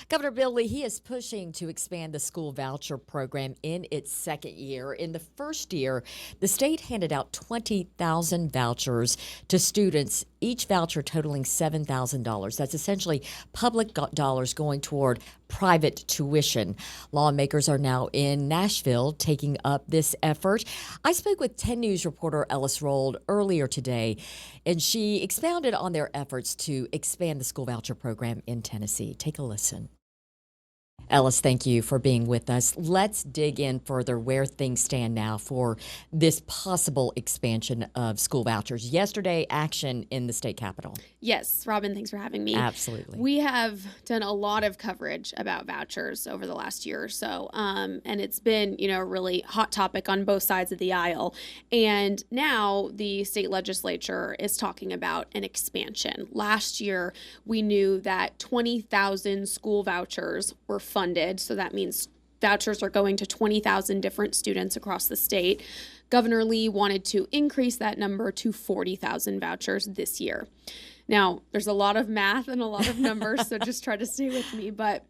Governor Bill Lee, he is pushing to expand the school voucher program in its second year. In the first year, the state handed out 20,000 vouchers to students, each voucher totaling $7,000. That's essentially public dollars going toward private tuition. Lawmakers are now in Nashville taking up this effort. I spoke with 10 News reporter Ellis Rold earlier today, and she expounded on their efforts to expand the school voucher program in Tennessee. Take a listen. Ellis, thank you for being with us. Let's dig in further where things stand now for this possible expansion of school vouchers. Yesterday, action in the state capitol. Yes, Robin, thanks for having me. Absolutely. We have done a lot of coverage about vouchers over the last year or so, and it's been, a really hot topic on both sides of the aisle. And now the state legislature is talking about an expansion. Last year, we knew that 20,000 school vouchers were funded, so that means vouchers are going to 20,000 different students across the state. Governor Lee wanted to increase that number to 40,000 vouchers this year. Now, there's a lot of math and a lot of numbers, so just try to stay with me, but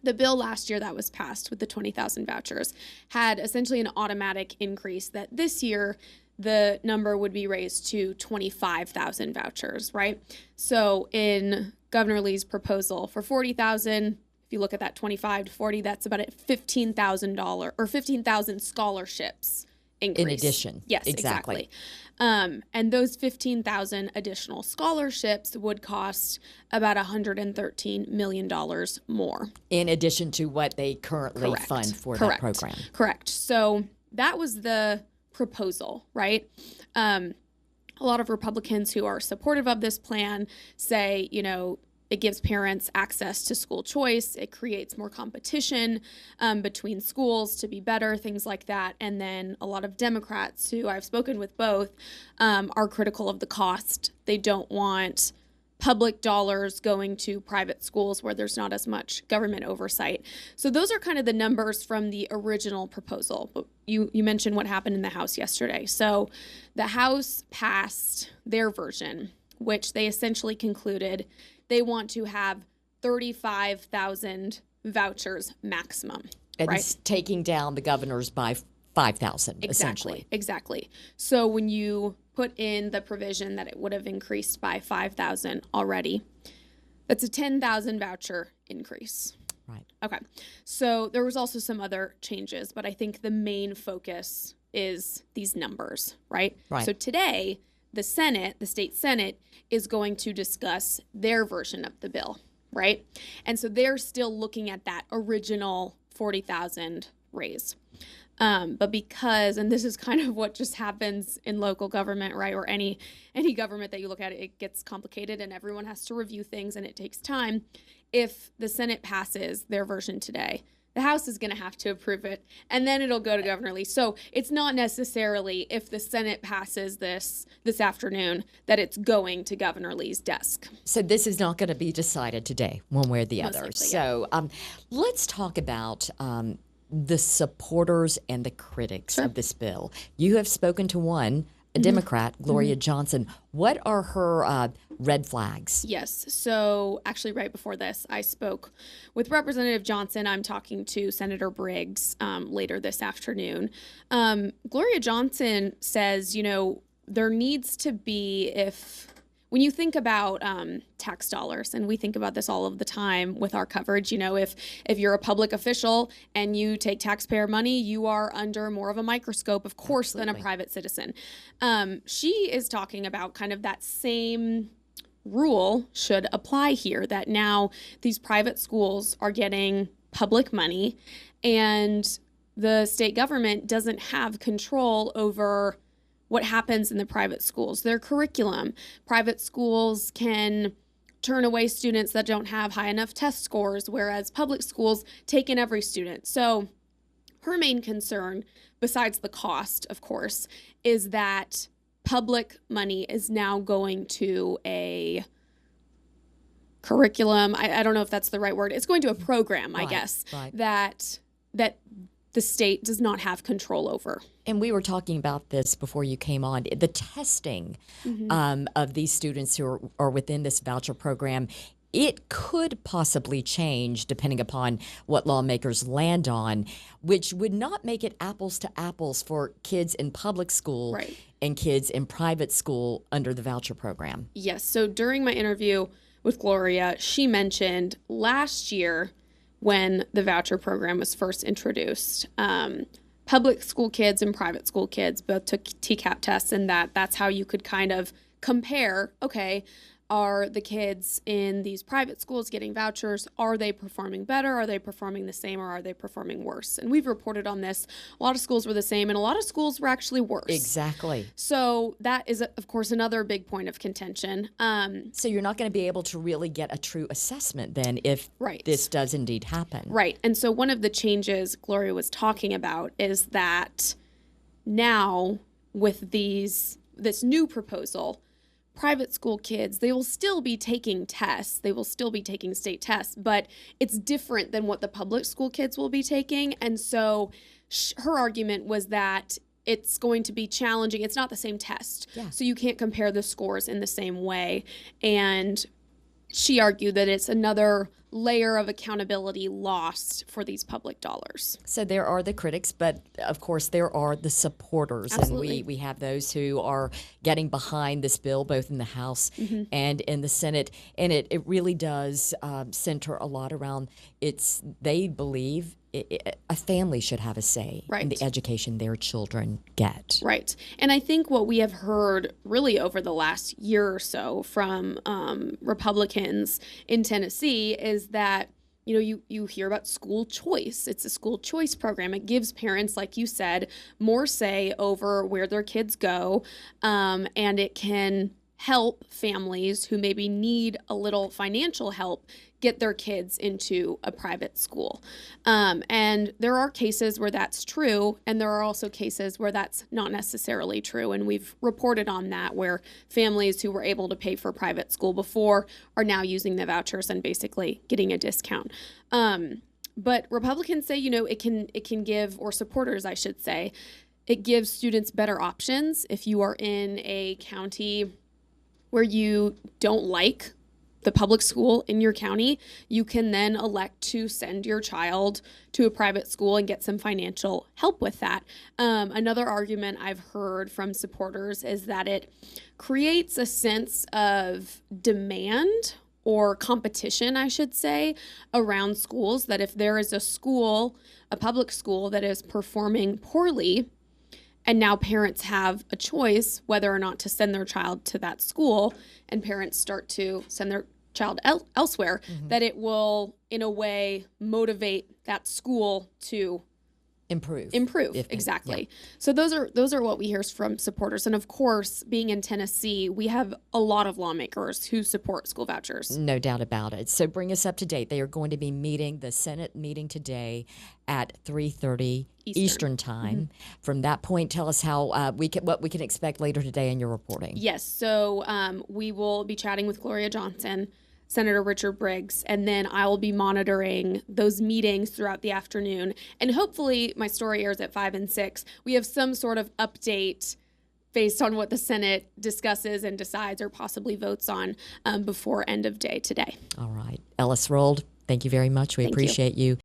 the bill last year that was passed with the 20,000 vouchers had essentially an automatic increase that this year the number would be raised to 25,000 vouchers, right? So in Governor Lee's proposal for 40,000, if you look at that 25 to 40, that's about a $15,000 or 15,000 scholarships increase. In addition. Yes, exactly. And those 15,000 additional scholarships would cost about $113 million more. In addition to what they currently fund for that program. Correct. So that was the proposal, right? A lot of Republicans who are supportive of this plan say, it gives parents access to school choice. It creates more competition between schools to be better, things like that. And then a lot of Democrats, who I've spoken with both, are critical of the cost. They don't want public dollars going to private schools where there's not as much government oversight. So those are kind of the numbers from the original proposal. But you mentioned what happened in the House yesterday. So the House passed their version, which they essentially concluded they want to have 35,000 vouchers maximum. And right? It's taking down the governor's by 5,000, essentially. Exactly. So when you put in the provision that it would have increased by 5,000 already, that's a 10,000 voucher increase. Right. Okay. So there was also some other changes, but I think the main focus is these numbers, right? Right. So today, the state Senate, is going to discuss their version of the bill, right? And so they're still looking at that original 40,000 raise. But because, and this is kind of what just happens in local government, right? Or any government that you look at, it gets complicated and everyone has to review things and it takes time. If the Senate passes their version today, the House is going to have to approve it, and then it'll go to Governor Lee. So it's not necessarily if the Senate passes this afternoon that it's going to Governor Lee's desk. So this is not going to be decided today, one way or the Most other. likely, so let's talk about the supporters and the critics of this bill. You have spoken to one, a Democrat, Gloria Johnson. What are her red flags? Yes. So actually right before this, I spoke with Representative Johnson. I'm talking to Senator Briggs later this afternoon. Gloria Johnson says, there needs to be, when you think about tax dollars, and we think about this all of the time with our coverage, if you're a public official and you take taxpayer money, you are under more of a microscope, of course, than a private citizen. She is talking about kind of that same rule should apply here, that now these private schools are getting public money and the state government doesn't have control over what happens in the private schools, their curriculum. Private schools can turn away students that don't have high enough test scores, whereas public schools take in every student. So her main concern, besides the cost, of course, is that public money is now going to a curriculum. I don't know if that's the right word. It's going to a program, I guess, that the state does not have control over. And we were talking about this before you came on. The testing of these students who are within this voucher program, it could possibly change depending upon what lawmakers land on, which would not make it apples to apples for kids in public school Right. and kids in private school under the voucher program. Yes. So during my interview with Gloria, she mentioned last year when the voucher program was first introduced, public school kids and private school kids both took TCAP tests, and that's how you could kind of compare, okay, are the kids in these private schools getting vouchers? Are they performing better? Are they performing the same? Or are they performing worse? And we've reported on this. A lot of schools were the same, and a lot of schools were actually worse. Exactly. So that is, of course, another big point of contention. So you're not going to be able to really get a true assessment then if Right. this does indeed happen. Right. And so one of the changes Gloria was talking about is that now with this new proposal, private school kids, they will still be taking tests. They will still be taking state tests, but it's different than what the public school kids will be taking. And so her argument was that it's going to be challenging. It's not the same test. Yeah. So you can't compare the scores in the same way. And she argued that it's another layer of accountability lost for these public dollars. So there are the critics, but of course there are the supporters. Absolutely. And we have those who are getting behind this bill, both in the House and in the Senate. And it really does center a lot around they believe a family should have a say in the Right. education their children get. Right. And I think what we have heard really over the last year or so from Republicans in Tennessee is that, you hear about school choice. It's a school choice program. It gives parents, like you said, more say over where their kids go, and it can help families who maybe need a little financial help get their kids into a private school. And there are cases where that's true, and there are also cases where that's not necessarily true. And we've reported on that, where families who were able to pay for private school before are now using the vouchers and basically getting a discount. But Republicans say, it can give, or supporters, I should say, it gives students better options. If you are in a county where you don't like the public school in your county, you can then elect to send your child to a private school and get some financial help with that. Another argument I've heard from supporters is that it creates a sense of demand or competition, I should say, around schools, that if there is a public school that is performing poorly, and now parents have a choice whether or not to send their child to that school, and parents start to send their child elsewhere, that it will, in a way, motivate that school to improve. Exactly. Yeah. So those are what we hear from supporters. And of course, being in Tennessee, we have a lot of lawmakers who support school vouchers. No doubt about it. So bring us up to date. They are going to be meeting, the Senate meeting today at 3:30 Eastern time. From that point, tell us how what we can expect later today in your reporting. Yes. So we will be chatting with Gloria Johnson, Senator Richard Briggs, and then I will be monitoring those meetings throughout the afternoon. And hopefully my story airs at 5 and 6. We have some sort of update based on what the Senate discusses and decides or possibly votes on before end of day today. All right. Ellis Rold, thank you very much. We Thank you. appreciate you.